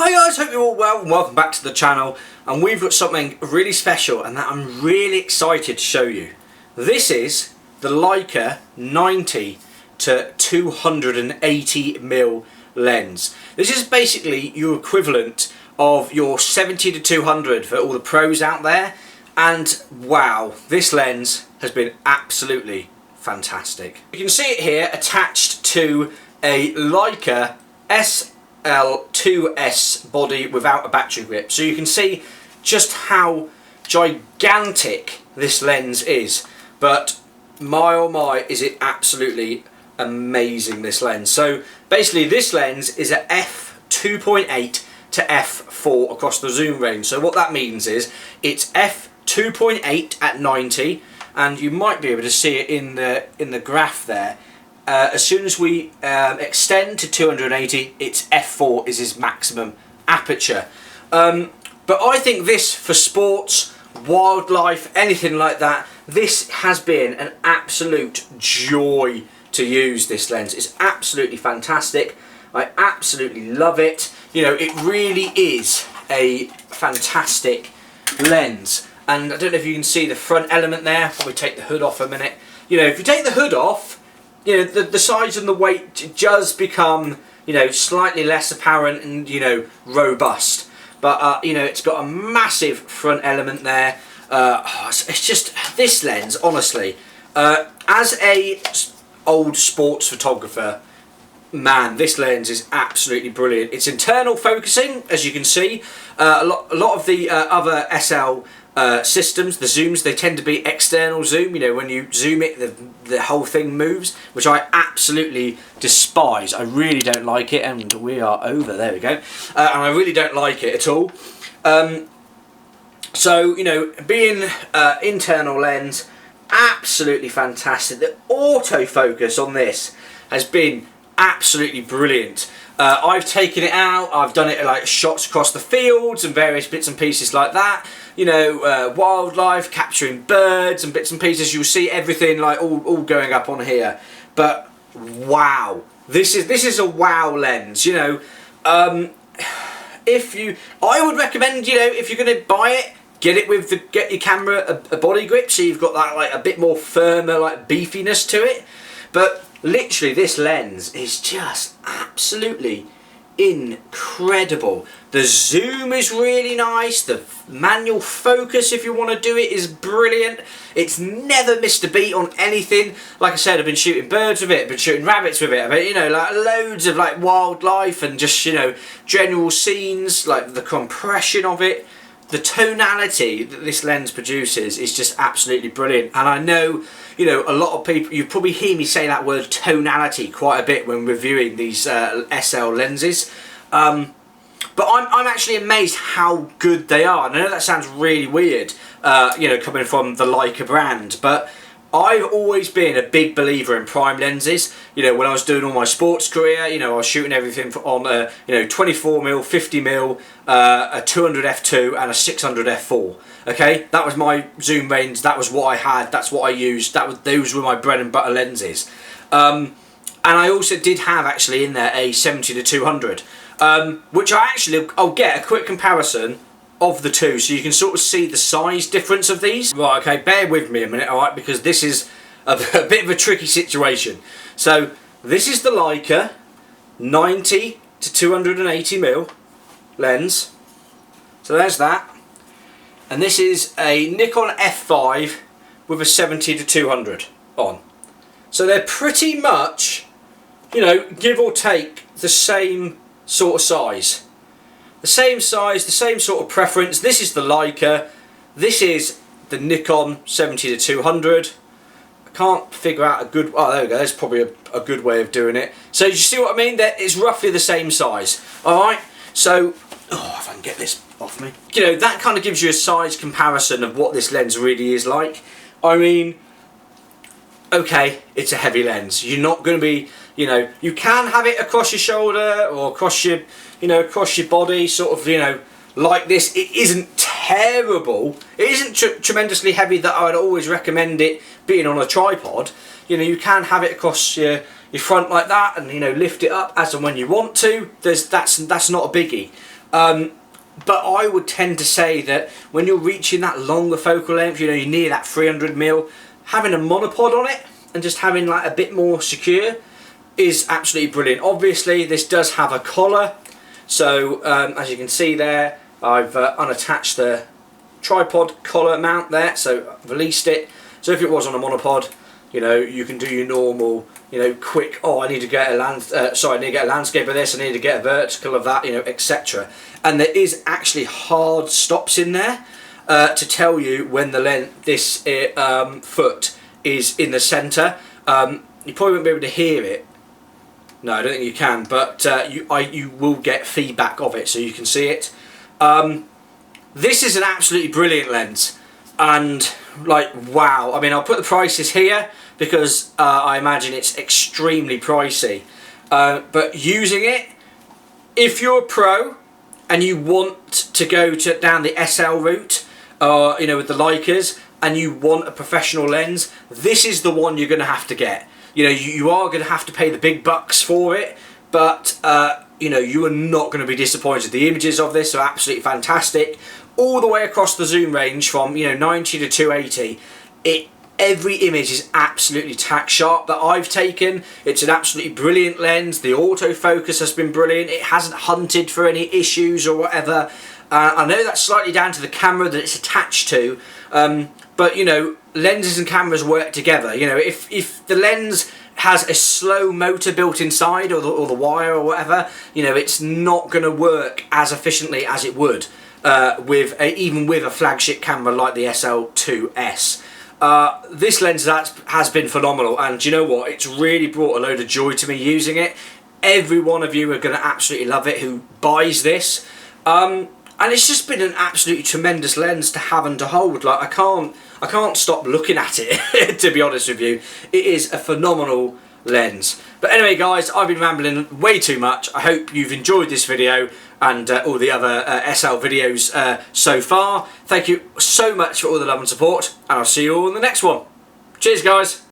Hi guys, hope you're all well and welcome back to the channel, and we've got something really special and that I'm really excited to show you. This is the Leica 90 to 280mm lens. This is basically your equivalent of your 70 to 200 for all the pros out there, and wow, this lens has been absolutely fantastic. You can see it here attached to a Leica SL2S body without a battery grip, so you can see just how gigantic this lens is. But my oh my, is it absolutely amazing, this lens. So basically this lens is a f2.8 to f4 across the zoom range. So what that means is it's f2.8 at 90, and you might be able to see it in the graph there. As soon as we extend to 280, it's f4 is his maximum aperture. But I think this, for sports, wildlife, anything like that, this has been an absolute joy to use. This lens is absolutely fantastic. I absolutely love it. You know, it really is a fantastic lens. And I don't know if you can see the front element there. Probably take the hood off a minute. You know, if you take the hood off, you know, the size and the weight does become, you know, slightly less apparent and, you know, robust. But, you know, it's got a massive front element there. It's just, this lens, honestly, as a old sports photographer, man, this lens is absolutely brilliant. It's internal focusing, as you can see. A lot of the other SL systems, the zooms, they tend to be external zoom. You know, when you zoom it, the whole thing moves, which I absolutely despise. I really don't like it, and we are over, there we go. And I really don't like it at all. So, you know, being internal lens, absolutely fantastic. The autofocus on this has been absolutely brilliant. I've taken it out, I've done it like shots across the fields and various bits and pieces like that. You know, wildlife, capturing birds and bits and pieces. You'll see everything like all going up on here. But wow, this is a wow lens. You know, I would recommend, you know, if you're going to buy it, get your camera a body grip, so you've got that like a bit more firmer, like beefiness to it. But literally, this lens is just absolutely incredible. The zoom is really nice. The manual focus, if you want to do it, is brilliant. It's never missed a beat on anything. Like I said, I've been shooting birds with it, I've been shooting rabbits with it. I've been, you know, like loads of like wildlife and just, you know, general scenes. Like the compression of it, the tonality that this lens produces is just absolutely brilliant. And I know, you know, a lot of people, you probably hear me say that word tonality quite a bit when reviewing these SL lenses. But I'm actually amazed how good they are. And I know that sounds really weird, you know, coming from the Leica brand, but I've always been a big believer in prime lenses. You know, when I was doing all my sports career, you know, I was shooting everything on you know, 24mm, 50mm, a 200 f2 and a 600 f4. Okay, that was my zoom range. That was what I had. That's what I used. Those were my bread and butter lenses. And I also did have actually in there a 70 to 200, which I'll get a quick comparison of the two, so you can sort of see the size difference of these. Right, okay, bear with me a minute, alright, because this is a bit of a tricky situation. So this is the Leica 90 to 280mm lens. So there's that. And this is a Nikon F5 with a 70 to 200 on. So they're pretty much, you know, give or take the same sort of size. The same size, the same sort of preference. This is the Leica. This is the Nikon 70 to 200. I can't figure out a good... Oh, there we go. There's probably a good way of doing it. So you see what I mean? That it's roughly the same size. Alright? So... Oh, if I can get this off me. You know, that kind of gives you a size comparison of what this lens really is like. I mean... Okay, it's a heavy lens. You're not going to be... You know, you can have it across your shoulder or across your, you know, across your body, sort of, you know, like this. It isn't terrible. It isn't tremendously heavy that I would always recommend it being on a tripod. You know, you can have it across your front like that, and, you know, lift it up as and when you want to. That's not a biggie. But I would tend to say that when you're reaching that longer focal length, you know, you're near that 300mm, having a monopod on it and just having like a bit more secure is absolutely brilliant. Obviously this does have a collar, so as you can see there, I've unattached the tripod collar mount there, so I've released it. So if it was on a monopod, you know, you can do your normal, you know, quick, oh, I need to get a I need to get a landscape of this, I need to get a vertical of that, you know, etc. And there is actually hard stops in there to tell you when this foot is in the centre. You probably won't be able to hear it. No, I don't think you can, but you will get feedback of it, so you can see it. This is an absolutely brilliant lens, and like, wow. I mean, I'll put the prices here because I imagine it's extremely pricey. But using it, if you're a pro and you want to go down the SL route, you know, with the Leicas, and you want a professional lens, this is the one you're going to have to get. You know, you are going to have to pay the big bucks for it, but you know, you are not going to be disappointed. The images of this are absolutely fantastic, all the way across the zoom range from, you know, 90 to 280. Every image is absolutely tack sharp that I've taken. It's an absolutely brilliant lens. The autofocus has been brilliant. It hasn't hunted for any issues or whatever. I know that's slightly down to the camera that it's attached to, but you know, lenses and cameras work together. You know, if the lens has a slow motor built inside, or the wire or whatever, you know, it's not going to work as efficiently as it would even with a flagship camera like the SL2S. This lens has been phenomenal, and do you know what? It's really brought a load of joy to me using it. Every one of you are going to absolutely love it who buys this. And it's just been an absolutely tremendous lens to have and to hold. Like, I can't stop looking at it, to be honest with you. It is a phenomenal lens. But anyway, guys, I've been rambling way too much. I hope you've enjoyed this video and all the other SL videos so far. Thank you so much for all the love and support, and I'll see you all in the next one. Cheers, guys.